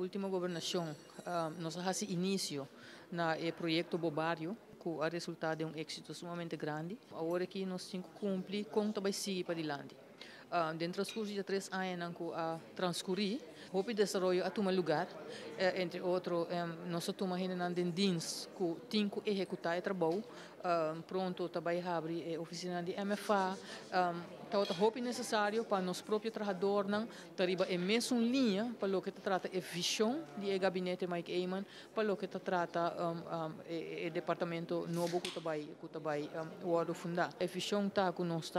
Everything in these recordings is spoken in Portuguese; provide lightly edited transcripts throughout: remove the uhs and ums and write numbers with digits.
última governação, nós fazemos início no projeto Bobario, que o resultado é êxito sumamente grande. Agora que nós temos que cumprir com o seguir para adiante. Dentro dos cursos de 3 anos que transcorrer, o desenvolvimento a tomar lugar, entre outros, nós tomamos em dienst que tem que executar o trabalho, pronto, também abrir a oficina de MFA, é necessário para nós próprios trabalhadores, tariba é mesmo linha para o que trata a visão do gabinete Mike Eyman, para o que trata o departamento novo que também o fundar. A visão está com nós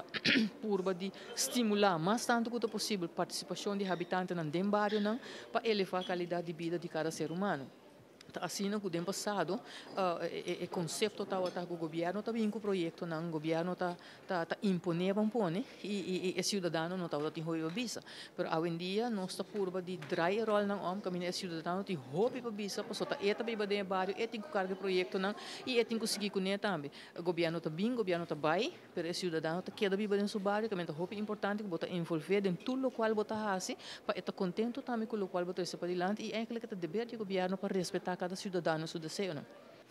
por de estimular mais tanto quanto possível a participação de habitantes no bairro para elevar a qualidade de vida de cada ser humano. Assim, no ano passado, o conceito estava com o governo, também com o projeto, o governo está impondo e o cidadão não estava tendo visa. Mas hoje em dia, nós estamos por de dry roll não caminho o cidadão tem hobby para visa, para só é também para o bairro, é tem que carregar projeto não e tem que seguir com ele também. O governo está bem, o governo está bem, mas o cidadão está queda bem dentro do bairro, que é hobby importante que bota envolver em tudo o qual bota faz, para estar contente também com o qual bota se para adiante e eigenlijk het dever do governo para respeitar cada cidadão seu desejo.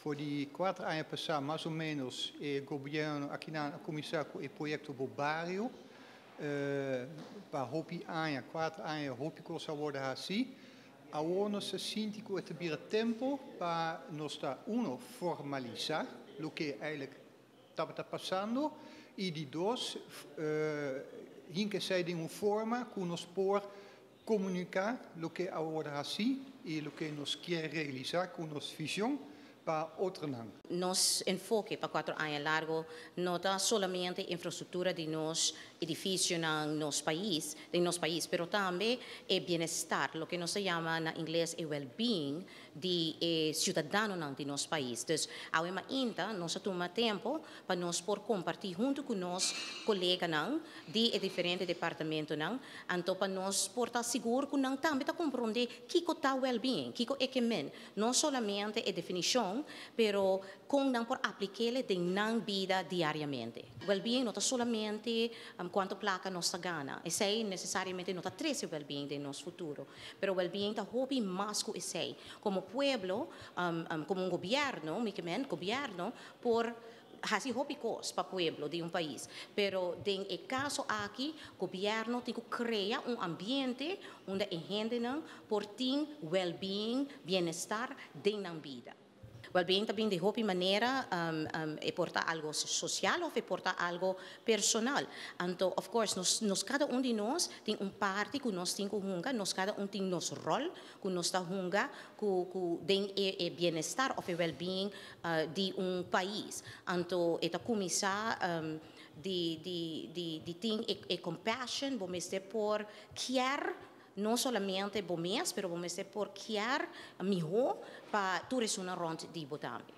Voor die 4 anos passados, mais ou menos, o governo aqui na comissão com o projeto Bobario, para hopi anos, 4 anos, hopi coisa worden assim, agora nós sentimos que é tempo para nós formalizar o que eigenlijk estava passando e de dois, que zij de uma forma que nós por comunicar o que agora assim e o que nós queremos realizar com nossa visão para outro não. Nosso enfoque para 4 anos largo não está somente infraestrutura de nosso edifício no nosso país, mas também o bem-estar, o que nós chama na inglês o well-being de cidadão de nosso país. Então, ainda nós toma tempo para nós por compartilhar junto com nossos colegas de diferentes departamentos então para nós por estar seguro que não também está compreender que está well-being, que é que não somente a definição, pero com não por aplicá-la de na vida diariamente. Well-being não está somente quanto placa nossa gana, esse é necessariamente não está três well-being de nosso futuro, pero well-being está hobby mais que esse. Como pueblo, como governo, por hasi hobby cos para pueblo de país, pero en el caso aquí, governo tem que criar ambiente onde a gente por ter well-being, bem-estar de na vida. Well-being também de hobby maneira portar algo social ou portar algo personal. Então, of course, nós cada de nós tem parte que nós temos que jungar, nós cada tem nosso rol que nós está jungar com o bem-estar ou o well-being de país. Então, esta começar de ter compassion, vamos dizer, por querer não somente bom mês, mas vamos dizer por querer melhor para todos os rondos de botambe.